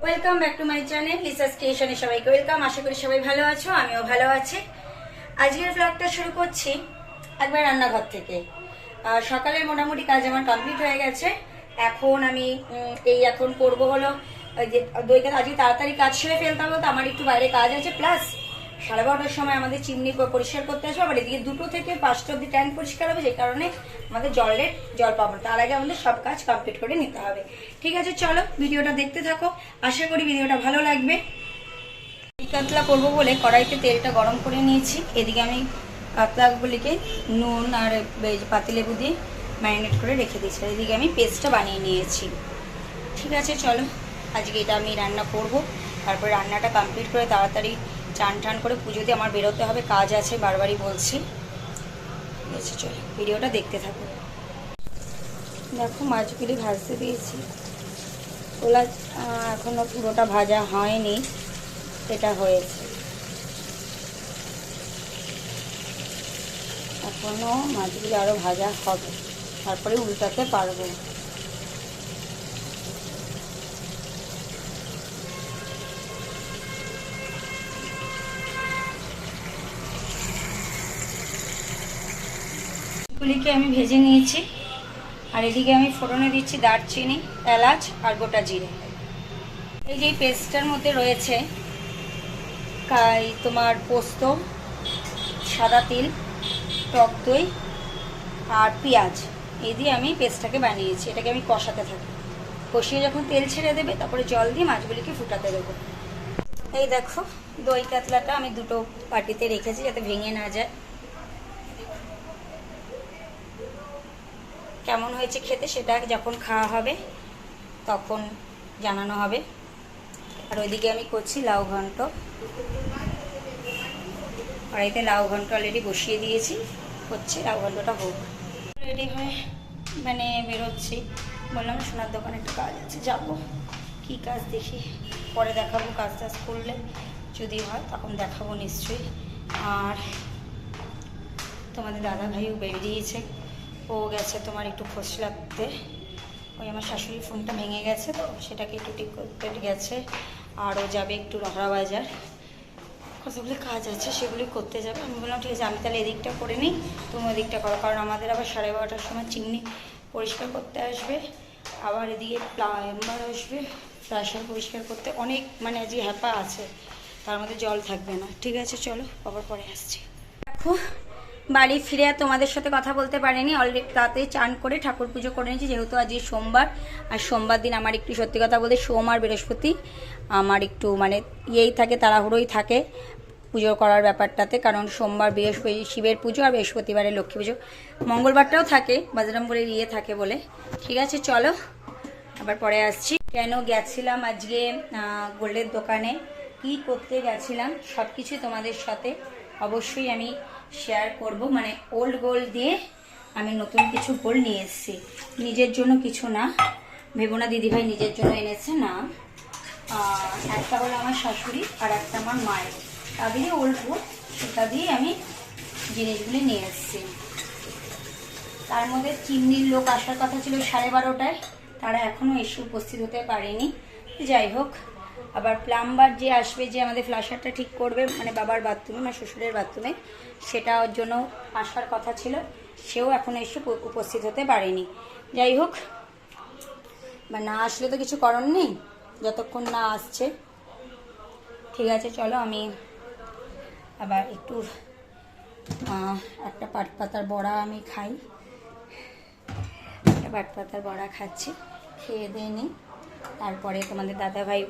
Welcome back to my channel Lisa's ক্রিয়েশনে সবাইকে welcome. আশা করি সবাই ভালো আছো, আমিও ভালো আছি। আজকের ব্লগটা শুরু করছি একবার রান্নাঘর থেকে। সকালের মোটামুটি কাজ আমার কমপ্লিট হয়ে গেছে। এখন আমি এখন করবো হলো যে দইটা আজকে তাড়াতাড়ি কাজ সেরে ফেলতে হবে, তো আমার একটু বাইরে কাজ আছে, প্লাস 12:30টার সময় আমাদের চিমনি পরিষ্কার করতে আসবে। আবার এদিকে 2টো থেকে 5টা অব্দি ট্যাঙ্ক পরিষ্কার হবে, যে কারণে আমাদের জল পাবো, তার আগে আমাদের সব কাজ কমপ্লিট করে নিতে হবে। ঠিক আছে, চলো ভিডিওটা দেখতে থাকো, আশা করি ভিডিওটা ভালো লাগবে। কাতলা করবো বলে কড়াইতে তেলটা গরম করে নিয়েছি। এদিকে আমি কাতলাগুলিকে নুন আর পাতিলেবু দিয়ে ম্যারিনেট করে রেখে দিয়েছি। এদিকে আমি পেস্টটা বানিয়ে নিয়েছি। ঠিক আছে, চলো আজকে এটা আমি রান্না করব। তারপরে রান্নাটা কমপ্লিট করে তাড়াতাড়ি চান টান করে পুজো দিয়ে আমার বেরোতে হবে, কাজ আছে, বারবারই বলছি। ঠিক আছে, চলো ভিডিওটা দেখতে থাকো। দেখো মাছগুলি ভাজতে দিয়েছি, ওলা এখনও পুরোটা ভাজা হয়নি, এটা হয়েছে। এখনও মাছগুলি আরও ভাজা হবে, তারপরে উল্টাতে পারবো। গুলিকে আমি ভেজে নিয়েছি, আর এদিকে আমি ফোড়নে দিচ্ছি দারচিনি, এলাচ আর গোটা জিরে। এই যে পেস্টটার মধ্যে রয়েছে তোমার পোস্ত, সাদা তিল, টক দই আর পেঁয়াজ, এই দিয়ে আমি পেস্টটাকে বানিয়েছি। এটাকে আমি কষাতে থাকি, কষিয়ে যখন তেল ছেড়ে দেবে তারপরে জল দিয়ে মাছগুলিকে ফুটাতে দেবো। এই দেখো দই কাতলাটা আমি 2টো বাটিতে রেখেছি যাতে ভেঙে না যায়। কেমন হয়েছে খেতে সেটা যখন খাওয়া হবে তখন জানানো হবে। আর ওইদিকে আমি করছি লাউ ঘন্ট। কড়াইতে লাউ ঘন্ট অলরেডি বসিয়ে দিয়েছি, হচ্ছে লাউ ঘন্টটা হোক। রেডি হয়ে বেরোচ্ছি, বললাম সোনার দোকানে একটা কাজ আছে, যাবো। কি কাজ দেখি পরে দেখাবো, কাজ টাজ করলে যদি হয় তখন দেখাবো নিশ্চয়ই। আর তোমাদের দাদা ভাইও বেরিয়েছে, ও গেছে তোমার একটু খোঁজ রাখতে। ওই আমার শাশুড়ির ফোনটা ভেঙে গেছে, তো সেটাকে একটু ঠিক করতে গেছে। আর ও যাবে একটু রহরা বাজার, কতগুলি কাজ আছে সেগুলি করতে যাবে। আমি বললাম ঠিক আছে, আমি তাহলে এদিকটা করে নিই, তুমি ওদিকটা করো, কারণ আমাদের আবার 12:30টার সময় চিমনি পরিষ্কার করতে আসবে, আবার এদিকে প্লাম্বার আসবে ফ্ল্যাশার পরিষ্কার করতে। অনেক আজকে হ্যাপা আছে, তার মধ্যে জল থাকবে না। ঠিক আছে, চলো আবার পরে আসছি। দেখো বাড়ি ফিরে আর তোমাদের সাথে কথা বলতে পারিনি, অলরেডি রাতে চান করে ঠাকুর পুজো করে নিয়েছি, যেহেতু আজকে সোমবার। আর সোমবার দিন আমার একটু সত্যি কথা বলতে সোম আর বৃহস্পতি আমার একটু ইয়েই থাকে, তাড়াহুড়োই থাকে পুজো করার ব্যাপারটাতে, কারণ সোমবার বৃহস্পতি শিবের পুজো আর বৃহস্পতিবারে লক্ষ্মী পুজো, মঙ্গলবারটাও থাকে বজরংবলীর ইয়ে থাকে বলে। ঠিক আছে, চলো আবার পরে আসছি। কেন গেছিলাম আজকে গোল্ডের দোকানে, কি করতে গেছিলাম সব কিছু তোমাদের সাথে অবশ্যই আমি শেয়ার করব। ওল্ড গোল্ড দিয়ে আমি নতুন কিছু গোল্ড নিয়ে এসেছি, নিজের জন্য কিছু না, ভেবো না দিদিভাই নিজের জন্য এনেছে না। একটা হলো আমার শাশুড়ি আর একটা আমার মায়ের, তাদেরই ওল্ড গোল্ড, সেটা দিয়ে আমি জিনিসগুলি নিয়ে এসেছি। তার মধ্যে চিমনির লোক আসার কথা ছিল 12:30টায়, তারা এখনও এসে উপস্থিত হতে পারেনি। যাই হোক, আবার প্লাম্বার যে আসবে, যে আমাদের ফ্ল্যাশারটা ঠিক করবে বাবার বাথরুমে শ্বশুরের বাথরুমে, সেটার জন্য আসার কথা ছিল, সেও এখনও এসে উপস্থিত হতে পারেনি। যাই হোক, না আসলে তো কিছু করার নেই, যতক্ষণ না আসছে। ঠিক আছে, চলো আমি আবার একটু একটা পাটপাতার বড়া আমি খাই, একটা পাটপাতার বড়া খাচ্ছি, খেয়ে দিয়ে নিই। তারপরে তোমাদের দাদাভাই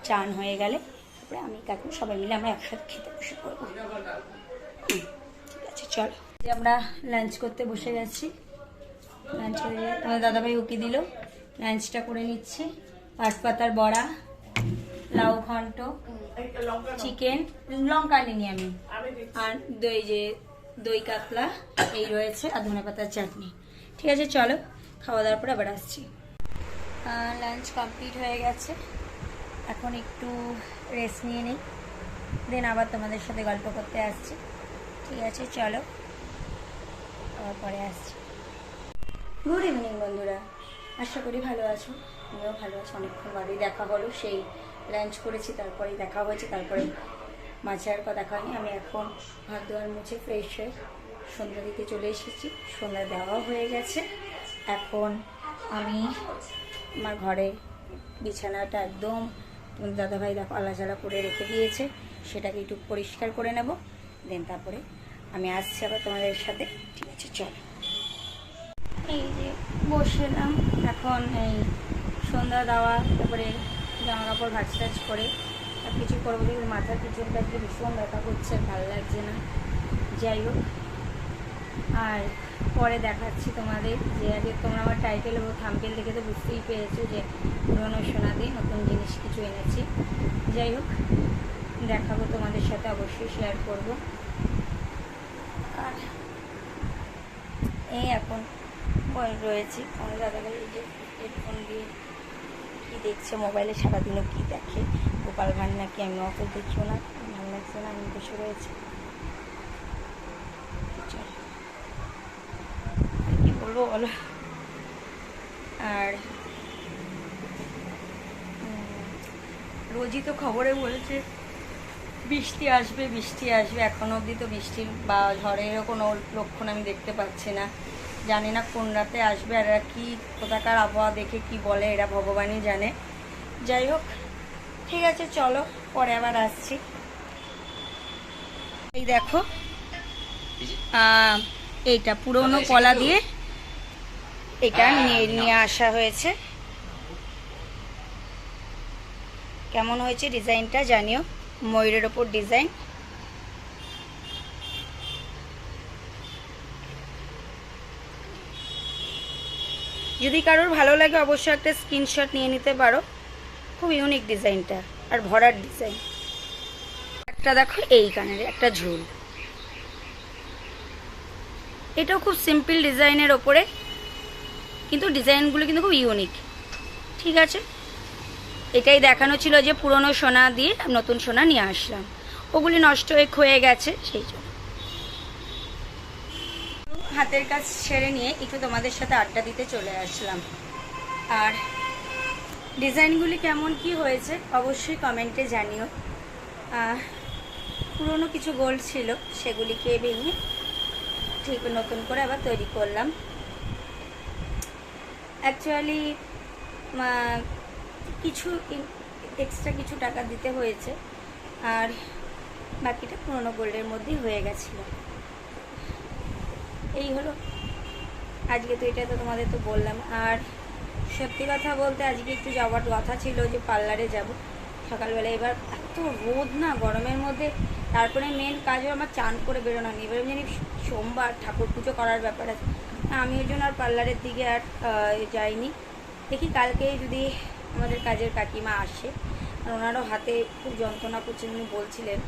চান হয়ে গেলে তারপরে আমি কাকু সবাই মিলে আমরা একসাথে খেতে বসে পড়বো। ঠিক আছে, চলো আমরা লাঞ্চ করতে বসে গেছি। লাঞ্চ হয়ে যায়, তোমাদের দাদাভাই উকি দিল, লাঞ্চটা করে নিচ্ছি। পাটপাতার বড়া, লাউ ঘন্ট, চিকেন, লঙ্কা নিই আমি, আর দই কাতলা এই রয়েছে, আর ধনেপাতার চাটনি। ঠিক আছে, চলো খাওয়া দাওয়ার পরে আবার আসছি। লাঞ্চ কমপ্লিট হয়ে গেছে, এখন একটু রেস্ট নিয়ে নিই, দেন আবার তোমাদের সাথে গল্প করতে আসছি। ঠিক আছে, চলো আবার পরে আসছি। গুড ইভিনিং বন্ধুরা, আশা করি ভালো আছো, আমিও ভালো আছি। অনেকক্ষণ বাদে দেখা হলো, সেই লাঞ্চ করেছি, তারপরেই দেখা হয়েছে, তারপরে মাঝে আর কথা হয়নি। আমি এখন হাত ধোয়ার মুছে ফ্রেশ হয়ে সন্ধ্যা দিতে চলে এসেছি, সন্ধ্যা দেওয়া হয়ে গেছে। এখন আমি আমার ঘরে বিছানাটা একদম দাদাভাই দেখো আলাঝাড়া করে রেখে দিয়েছে, সেটাকে একটু পরিষ্কার করে নেব, দেন তারপরে আমি আসছি আবার তোমাদের সাথে। ঠিক আছে, চলো। এই যে বসলাম এখন, এই সন্ধ্যা দেওয়া, তারপরে জামা কাপড় ভাজ টাজ করে সব কিছু করবো, কিন্তু মাথার পিছনটা আজকে ভীষণ ব্যথা করছে, ভালো লাগছে না। যাই হোক, আর পরে দেখাচ্ছি তোমাদের, যে আগে তোমরা আমার টাইটেল এবং থাম্বনেল দেখে তো বুঝতেই পেরেছো যে পুরনো সোনা দিয়ে নতুন জিনিস কিছু এনেছি। যাই হোক, দেখাবো তোমাদের সাথে, অবশ্যই শেয়ার করব। আর এই এখন রয়েছি আমার দাদাভাই, এই যে হেডফোন দিয়ে কী দেখছে মোবাইলে, সারাদিনও কী দেখে, গোপাল ভাঁড় নাকি, আমি অত দেখিও না, ভালো লাগছে না, আমি বসে রয়েছি। কি বলবো বলো। আর রোজই তো খবরে বলেছে বৃষ্টি আসবে বৃষ্টি আসবে, এখনো অবধি তো বৃষ্টির বা ঝড়েরও কোনো লক্ষণ আমি দেখতে পাচ্ছি না। জানি না কোন রাতে আসবে, আর এরা কী কোথাকার আবহাওয়া দেখে কি বলে, এরা ভগবানই জানে। যাই হোক, ঠিক আছে, চলো পরে আবার আসছি। এই দেখো, এইটা পুরনো কলা দিয়ে এটা নিয়ে আসা হয়েছে। কেমন হয়েছে ডিজাইনটা জানিও, ময়ূরের ওপর ডিজাইন। যদি কারোর ভালো লাগে অবশ্যই একটা স্ক্রিনশট নিয়ে নিতে পারো, খুব ইউনিক ডিজাইনটা, আর ভরার ডিজাইন। একটা দেখো, এই কানের একটা ঝুল, এটাও খুব সিম্পল ডিজাইনের ওপরে, কিন্তু ডিজাইনগুলো কিন্তু খুব ইউনিক। ঠিক আছে, এটাই দেখানো ছিল যে পুরনো সোনা দিয়ে নতুন সোনা নিয়ে আসলাম, ওগুলি নষ্ট হয়ে ক্ষয়ে গেছে, সেই জন্য। হাতের কাজ ছেড়ে নিয়ে একটু তোমাদের সাথে আড্ডা দিতে চলে আসলাম। আর ডিজাইনগুলি কেমন কি হয়েছে অবশ্যই কমেন্টে জানিও। পুরনো কিছু গোল্ড ছিল, সেগুলিকে ভেঙে ঠিক নতুন করে আবার তৈরি করলাম। অ্যাকচুয়ালি কিছু এক্সট্রা কিছু টাকা দিতে হয়েছে, আর বাকিটা পুরনো গোল্ডের মধ্যেই হয়ে গেছিলো। এই হলো আজকে, তো এটা তো তোমাদের তো বললাম। আর সত্যি কথা বলতে আজকে একটু যাওয়ার কথা ছিল, যে পার্লারে যাব সকালবেলা। এবার এত রোদ না গরমের মধ্যে, তারপরে মেন কাজ আমার চান করে বেরোনো নেই। এবার জানি সোমবার ঠাকুর পুজো করার ব্যাপার আছে, আমি ওই জন্য আর পার্লারের দিকে আর যাইনি। দেখি কালকে যদি আমাদের কাজের কাকিমা আসে, আর ওনারও হাতে খুব যন্ত্রণা করছেন, উনি বলছিলেন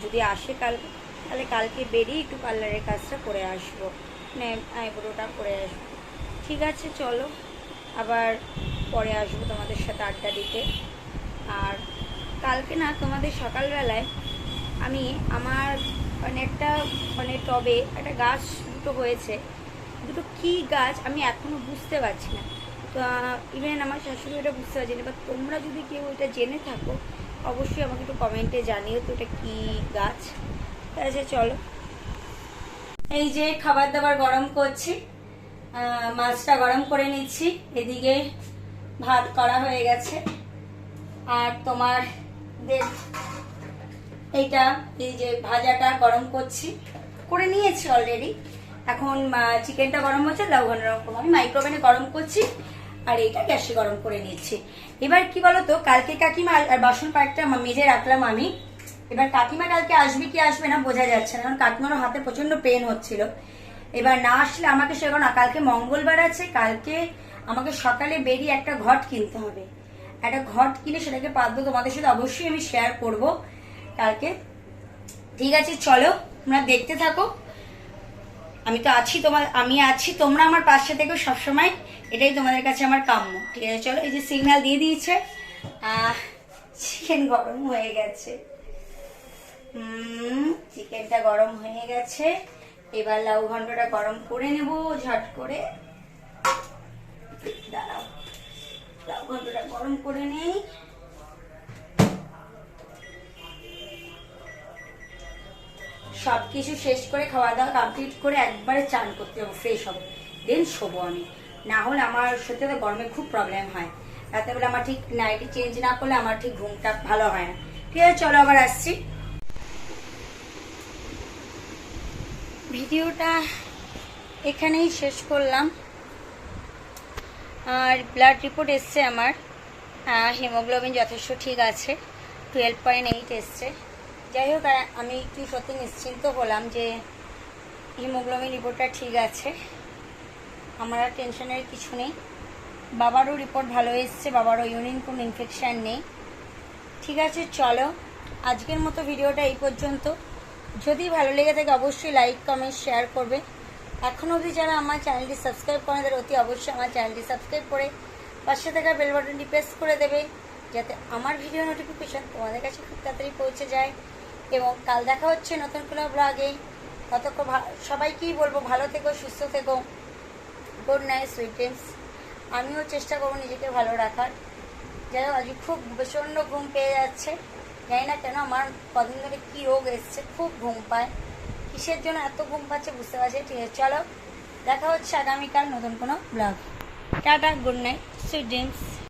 যদি আসে কালকে, তাহলে কালকে বেরিয়ে একটু পার্লারের কাজটা করে আসবো, মানে আইব্রোটা করে আসবো। ঠিক আছে, চলো আবার পরে আসবো তোমাদের সাথে আড্ডা দিতে। আর কালকে না তোমাদের সকালবেলায় আমি আমার একটা টবে একটা গাছ দুটো হয়েছে, দুটো কী গাছ আমি এখনও বুঝতে পারছি না। তো ইভেন আমার শাশুড়ি ওটা বুঝতে পারছি না। এবার তোমরা যদি কেউ এটা জেনে থাকো অবশ্যই আমাকে একটু কমেন্টে জানিও তো এটা কী গাছ। আচ্ছা চলো, এই যে খাবার দাবার গরম করছি, মাছটা গরম করে নিচ্ছি, এদিকে ভাত করা হয়ে গেছে। আর তোমার এইটা এই যে ভাজাটা গরম করছি, করে নিয়েছি অলরেডি। এখন চিকেনটা গরম হচ্ছে, লবণ আমি মাইক্রোওভেনে গরম করছি, আর এইটা গ্যাসে গরম করে নিচ্ছি। এবার কি বলতো, কালকে কাকিমা আর বাসন কয়েকটা মেজে রাখলাম আমি। এবার কাকিমা কালকে আসবে কি আসবে না বোঝা যাচ্ছে না, কারণ কাকিমারও হাতে প্রচন্ড পেন হচ্ছিল। এবার না আসলে আমাকে সেরকম না, কালকে মঙ্গলবার আছে, কালকে আমাকে সকালে বেরিয়ে একটা ঘট কিনতে হবে। একটা ঘট কিনে সেটাকে পাতবো, তোমাদের সাথে অবশ্যই আমি শেয়ার করব কালকে। ঠিক আছে, চলো তোমরা দেখতে থাকো। আমি তো আছি, আমি আছি, তোমরা আমার পাশে থেকো সবসময়, এটাই তোমাদের কাছে আমার কাম্য। ঠিক আছে, চলো। এই যে সিগন্যাল দিয়ে দিয়েছে, চিকেন গরম হয়ে গেছে। চিকেনটা গরম হয়ে গেছে, এবার লাউ ঘন্টটা গরম করে নেব ঝট করে। দাঁড়াও, লাউ ঘন্টটা গরম করে নেই। সব কিছু শেষ করে খাওয়া দাওয়া কমপ্লিট করে একবারে চান করতে যাবো, ফ্রেশ হবো, দেন শোবো আমি। না হলে আমার সত্যি তো গরমে খুব প্রবলেম হয়, রাতেবেলা আমার ঠিক নাইটি চেঞ্জ না করলে আমার ঠিক ঘুমটা ভালো হয় না। ঠিক আছে, চলো আবার আসছি। ভিডিওটা এখানেই শেষ করলাম। আর ব্লাড রিপোর্ট এসছে আমার, হিমোগ্লোবিন যথেষ্ট ঠিক আছে, 12.8 এসছে। যাই হোক, আমি একটু সত্যি নিশ্চিন্ত হলাম যে হিমোগ্লোবিন রিপোর্টটা ঠিক আছে, আমার আর টেনশনের কিছু নেই। বাবারও রিপোর্ট ভালো এসছে, বাবারও ইউরিন কোনো ইনফেকশান নেই। ঠিক আছে, চলো আজকের মতো ভিডিওটা এই পর্যন্ত। যদি ভালো লেগে থাকে অবশ্যই লাইক কমেন্ট শেয়ার করবে। এখনও অবধি যারা আমার চ্যানেলটি সাবস্ক্রাইব করে তাদের অতি অবশ্যই আমার চ্যানেলটি সাবস্ক্রাইব করে পাশে থাকা বেল বাটনটি প্রেস করে দেবে, যাতে আমার ভিডিও নোটিফিকেশন তোমাদের কাছে খুব তাড়াতাড়ি পৌঁছে যায়। এবং কাল দেখা হচ্ছে নতুন কোনো ব্লগে। ততক্ষণ সবাইকেই বলবো ভালো থেকো, সুস্থ থেকো, গুড নাইট, সুইট ড্রিমস। আমিও চেষ্টা করবো নিজেকে ভালো রাখার। যাই হোক, আজকে খুব প্রচণ্ড ঘুম পেয়ে যাচ্ছে, জানি না কেন, আমার কদিন ধরে কী রোগ এসছে, খুব ঘুম পায়, কিসের জন্য এত ঘুম পাচ্ছে বুঝতে পারছি। ঠিক আছে, চলো দেখা হচ্ছে আগামীকাল নতুন কোনো blog. Tata, good night, sweet dreams.